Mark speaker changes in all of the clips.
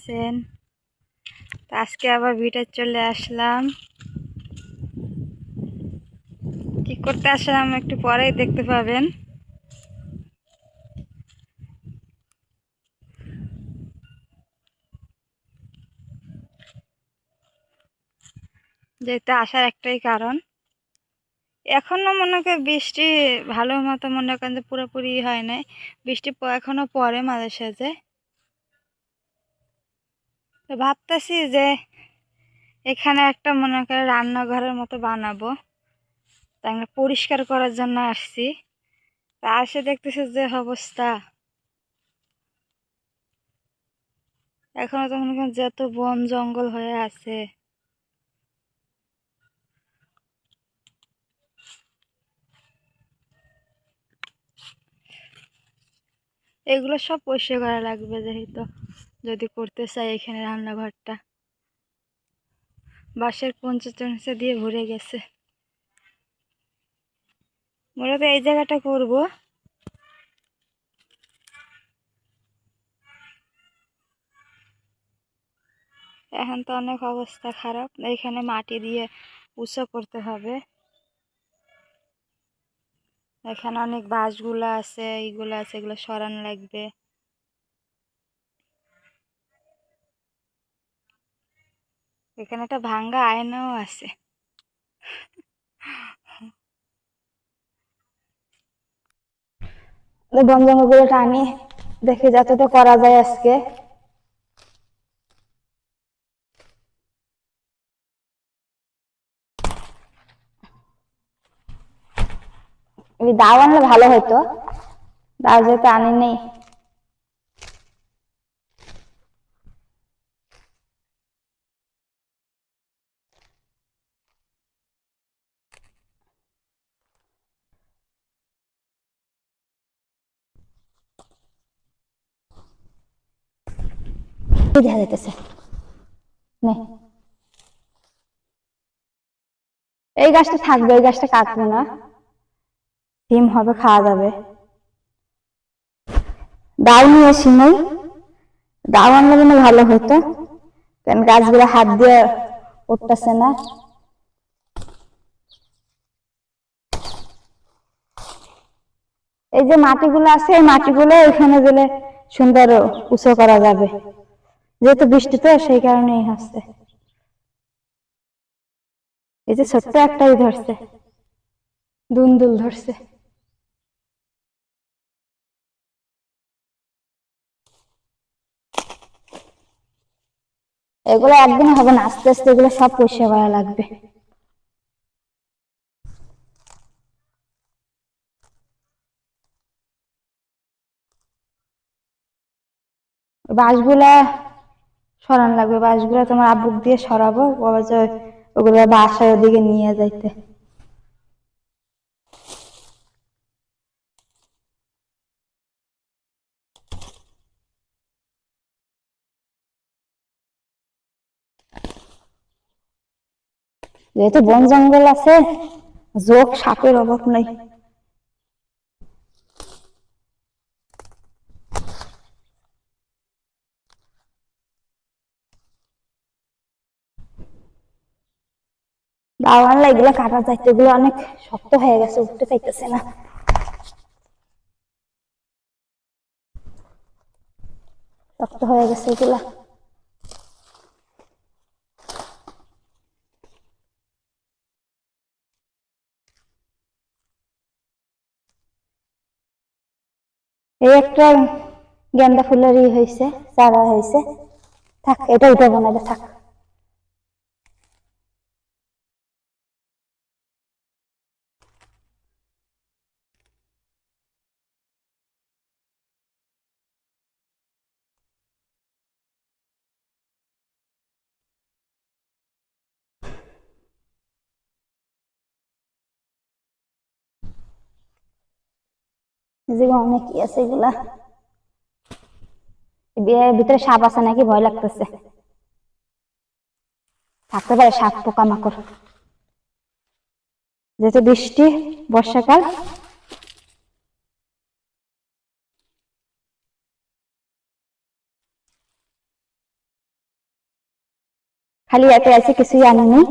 Speaker 1: আছেন? তো আজকে আবার ভিডিও চলে আসলাম। কি করতে আসলাম একটু পরেই দেখতে পাবেন। যেহেতু আসার একটাই কারণ, এখনো মনে করেন বৃষ্টি ভালো মতো মনে করেন যে পুরোপুরি হয় নাই। বৃষ্টি এখনো পড়ে মাঝে সাঝে। তো ভাবতেছি যে এখানে একটা মনে করেন রান্নাঘরের মতো বানাবো, তাই আমরা পরিষ্কার করার জন্য আসছি। তা এসে দেখতেছি যে অবস্থা, এখনো তো মনে করেন যত বন জঙ্গল হয়ে আছে। এগুলো সব পরিষ্কার করা লাগবে, যেহেতু যদি করতে চাই এখানে রান্নাঘরটা বাঁশের কঞ্চি টঞ্চি দিয়ে ভরে গেছে। মূলত এই জায়গাটা করব। এখন তো অনেক অবস্থা খারাপ, এখানে মাটি দিয়ে উঁচু করতে হবে। এখানে অনেক বাঁশগুলো আছে, এইগুলো আছে, এগুলো সরানো লাগবে। এখানে একটা ভাঙ্গা আয়নাও আছে। বন জঙ্গলগুলো টানি দেখি যতটা করা যায় আজকে। দাও আনলে ভালো হতো, দাও যেহেতু আনি নেই। দেখা যাইতেছে এই গাছটা থাকবে, এই গাছটা কাটবো না, ডিম হবে, খাওয়া যাবে। ডাল নিয়ে আসি নাই, ডাল আনলে মনে ভালো হতো, কারণ গাছগুলো হাত দিয়ে উঠতেছে না। এই যে মাটিগুলো আছে, এই মাটিগুলো এখানে দিলে সুন্দর উঁচু করা যাবে, যেহেতু বৃষ্টি তো সেই কারণেই হচ্ছে। এই যে ছোট্ট একটাই ধরছে, দুন্দুল ধরছে। এগুলো একদিন হবে না, আস্তে আস্তে এগুলো সব পরিষ্কার করা লাগবে। বাঁশগুলা সরান লাগবে, বাঁশগুলা তোমার আব্বুক দিয়ে সরাবো, ওগুলো বাসায় ওদিকে নিয়ে যাইতে। যেহেতু বন জঙ্গল আছে, জোক সাপের অভাব নাই। দাও আনলে এগুলো কাটা যাইতে, এগুলো অনেক শক্ত হয়ে গেছে, উঠতে চাইতেছে না, শক্ত হয়ে গেছে এগুলা। এই একটা গেন্দা ফুলেরই হয়েছে, চারা হয়েছে, থাক, এটা উঠাবো না, থাক। অনেক কি আছে এগুলা, ভিতরে সাপ আছে নাকি ভয় লাগতেছে, থাকতে পারে সাপ পোকামাকড়, যেহেতু বৃষ্টি বর্ষাকাল। খালি এতে আছে, কিছুই আনিনি।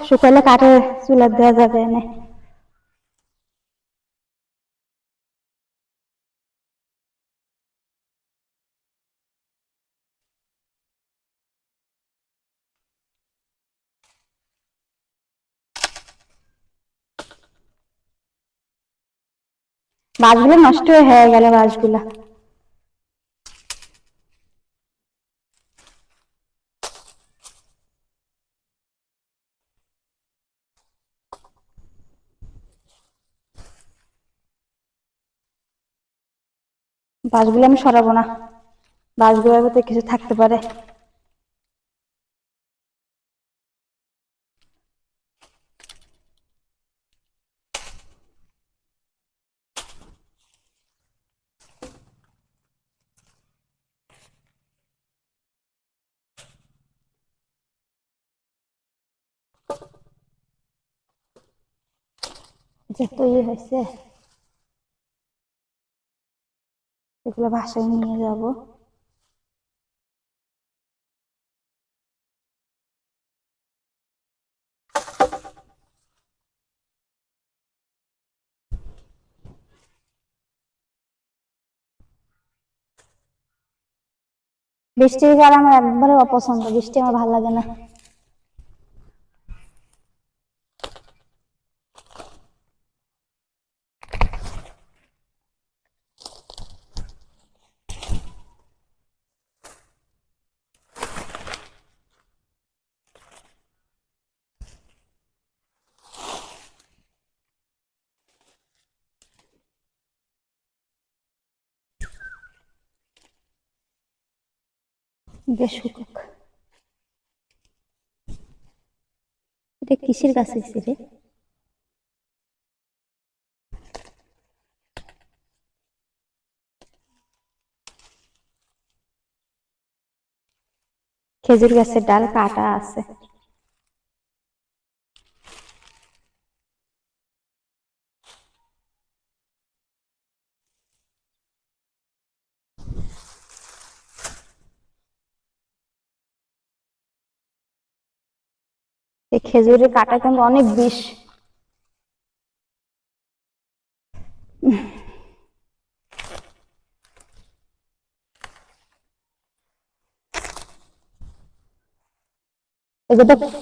Speaker 1: শুকালে কাঠে চুলা দেওয়া যাবে না। মাছগুলো নষ্ট হয়ে গেল, মাছগুলা। মাছগুলো আমি সরাবো না, মাছগুলোর মধ্যে কিছু থাকতে পারে। যত হয়েছে এগুলো বাসায় নিয়ে যাব। বৃষ্টির কারণে আমার একবারে অপছন্দ, বৃষ্টি আমার ভালো লাগে না। বেশ শুকুক। এটা কিসের গাছ হয়েছে রে? খেজুর গাছের ডাল কাটা আছে। এই খেজুরের কাটা কিন্তু অনেক বিষ।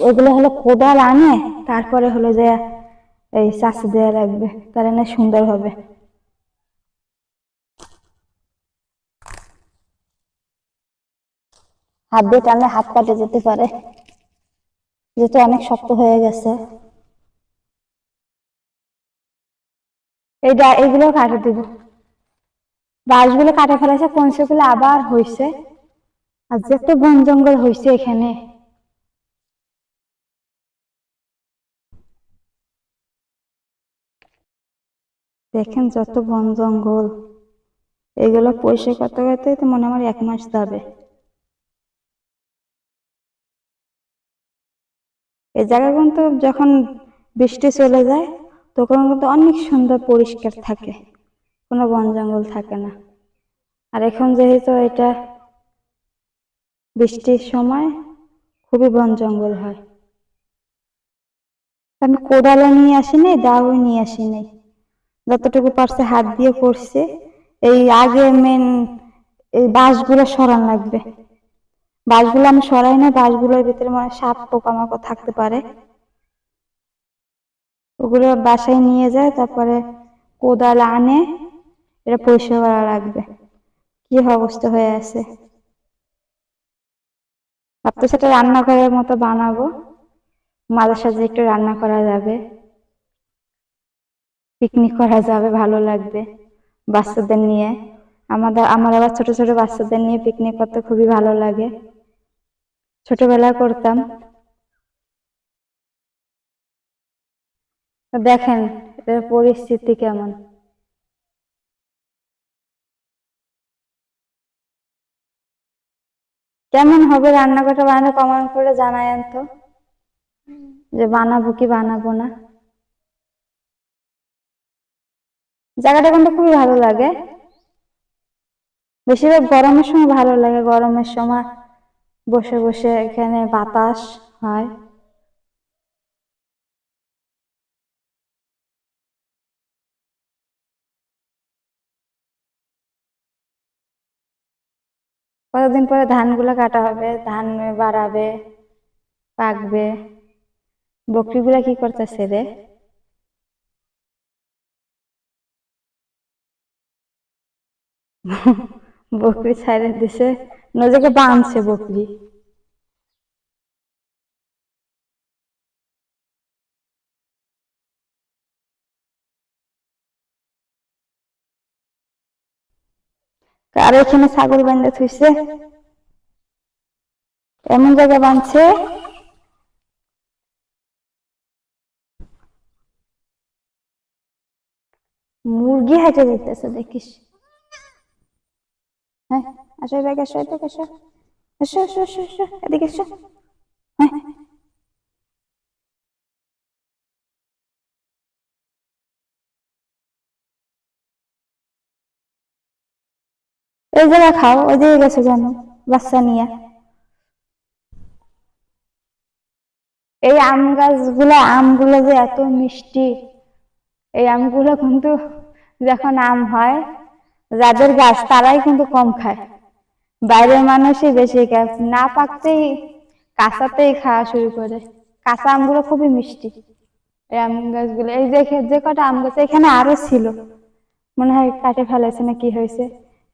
Speaker 1: এগুলো হলো কোদাল আনে, তারপরে হলো যে এই চাষি দেওয়া লাগবে, তাহলে না সুন্দর হবে। হাত দিয়ে টানলে হাত কাটে যেতে পারে, যেহেতু অনেক শক্ত হয়ে গেছে। এইগুলো কাটে দিব, বাঁশগুলো কাটে ফেলেছে, পঞ্চগুলো আবার হয়েছে। আর যত বন জঙ্গল হয়েছে এখানে, দেখেন যত বন জঙ্গল। এগুলো পয়সা করতে করতে তো মনে আমার 1 মাস যাবে। এই জায়গা কিন্তু যখন বৃষ্টি চলে যায় তখন কিন্তু অনেক সুন্দর পরিষ্কার থাকে, কোনো বন জঙ্গল থাকে না। আর এখন যেহেতু এটা বৃষ্টির সময়, খুবই বন জঙ্গল হয়। আমি কোদালও নিয়ে আসিনি, দাও নিয়ে আসিনি, যতটুকু পারছে হাত দিয়ে করছে। এই আগে মেন এই বাঁশগুলো সরান লাগবে, বাঁশগুলো আমি সরাই না, বাঁশগুলোর ভিতরে মানে সাপ পোকামাকড় থাকতে পারে। ওগুলো বাসায় নিয়ে যায়, তারপরে কোদাল আনে, এটা পরিষ্কার করা লাগবে। কি অবস্থা হয়ে আছে, ভাবতে সেটা রান্নাঘরের মতো বানাবো, মাঝে সাঝে একটু রান্না করা যাবে, পিকনিক করা যাবে, ভালো লাগবে বাচ্চাদের নিয়ে। আমার আবার ছোট ছোট বাচ্চাদের নিয়ে পিকনিক করতে খুবই ভালো লাগে, ছোটবেলায় করতাম। দেখেন এটার পরিস্থিতি কেমন। কেমন হবে রান্নাঘরটা বানানো, কমেন্ট করে জানায়েন তো, যে বানাবো কি বানাবো না। জায়গাটা কিন্তু খুবই ভালো লাগে, বেশিরভাগ গরমের সময় ভালো লাগে। গরমের সময় বসে বসে এখানে বাতাস হয়। কতদিন পরে ধানগুলো কাটা হবে, ধান বাড়াবে, পাকবে। বকরিগুলা কি করতেছে রে? বকরি ছাইড়ে দিছে, নজরকে বাঁধছে বকরি। আর এখানে ছাগল বান্ধা থুইছে, এমন জায়গায় বাঁধছে মুরগি হেঁটে যেতেছে, দেখিস। হ্যাঁ, আসো এদিকে, আসো এদিকে, আসো, আসো আসো আসো আসো, এদিকে আসো। হ্যাঁ, এই জায়গা খাও, ওই দিকে গেছে জানো বাচ্চা নিয়ে। এই আমগুলো যে এত মিষ্টি, এই আমগুলো কিন্তু যখন আম হয়, যাদের গাছ তারাই কিন্তু কম খায়, বাইরের মানুষই বেশি খায়, না পাকতেই কাঁচাতেই খাওয়া শুরু করে। কাঁচা আমগুলো খুবই মিষ্টি। এই আম গাছগুলো, এই দেখে যে কটা আম গাছ এখানে আরো ছিল, মনে হয় কাটে ফেলেছে না কি হয়েছে।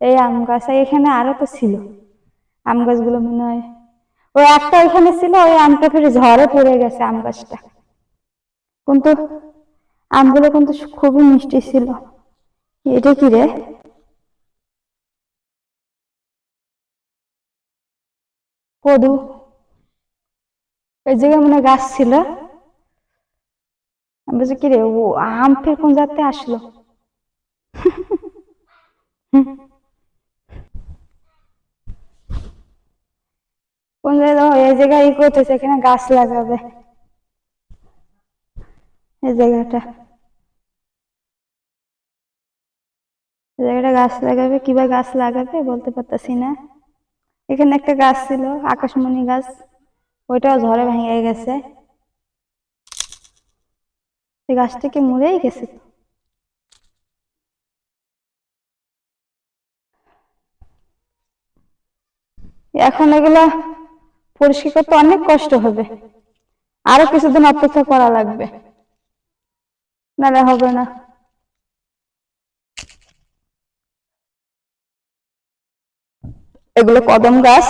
Speaker 1: এই আম গাছ এখানে আরো তো ছিল, আম গাছগুলো মনে হয় ওই একটা এখানে ছিল, ওই আমটা ফিরে ঝড়ে পড়ে গেছে আম গাছটা। কিন্তু আমগুলো কিন্তু খুবই মিষ্টি ছিল। এটা কি রে? কদু। ওই জায়গায় মনে গাছ ছিল, আমি বলছি কি রে, ও আম ফের কোন জাতে আসলো। কোন জায়গায় এই জায়গায় ই করতেছে, এখানে গাছ লাগাবে, এই জায়গাটা গাছ লাগাবে, কিভাবে গাছ লাগাবে বলতে পারতাছি না। এখানে একটা গাছ ছিল আকাশমণি গাছ, ওইটাও ঝড়ে ভেঙে গেছে। এই গাছটা কি মরেই গেছে? এখন এগুলা পরিষ্কার করতে অনেক কষ্ট হবে, আরো কিছুদিন অপেক্ষা করা লাগবে, নাহলে হবে না। এগুলো কদম গাছ,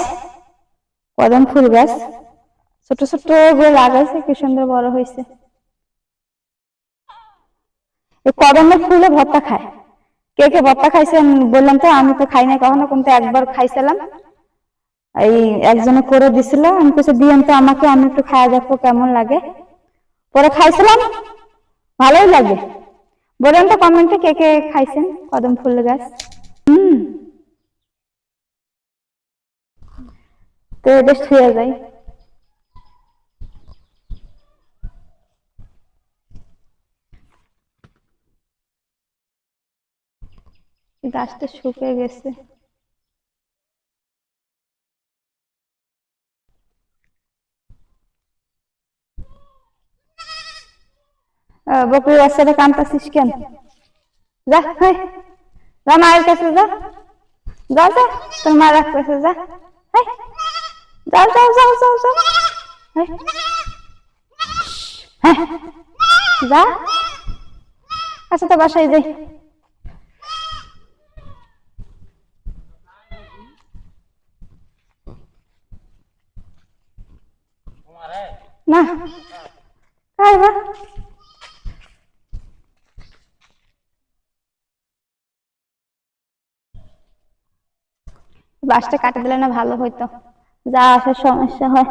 Speaker 1: কদম ফুল গাছ, ছোট ছোট গুলো লাগাইছে, কি সুন্দর বড় হয়েছে। এই কদমের ফুলে ভর্তা খায়, কে কে ভর্তা খাইছেন বললাম তো, আমি তো খাই নাই কখনো, কিন্তু একবার খাইছিলাম, এই একজনে করে দিছিল, আমি কিছু দিয়েন তো আমাকে, আমি একটু খাওয়া দেখবো কেমন লাগে। পরে খাইছিলাম, ভালোই লাগে। বলেন তো কমেন্টে কে কে খাইছেন কদম ফুল গাছ। তো এটা ছুঁয়ে যায়। গাছটা শুকিয়ে গেছে। বকরির বাচ্চাটা কাঁদতাছিস কেন? যা, যা মায়ের কাছে যা, যা যা, তোর মা রাখতেছে, যা, যাও যাও যাও যাও যাও, হ্যাঁ যা। আচ্ছা তো বাসায় যাই। না খাইবা, বাসটা কাটে দিলে না ভালো হইতো, যা আসার সমস্যা হয়।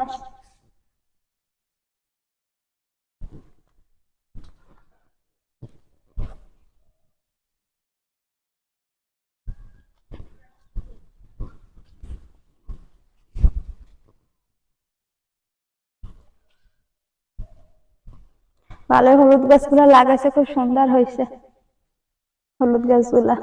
Speaker 1: ভালো হলুদ গাছগুলো লাগাইছে, খুব সুন্দর হয়েছে হলুদ গাছগুলা।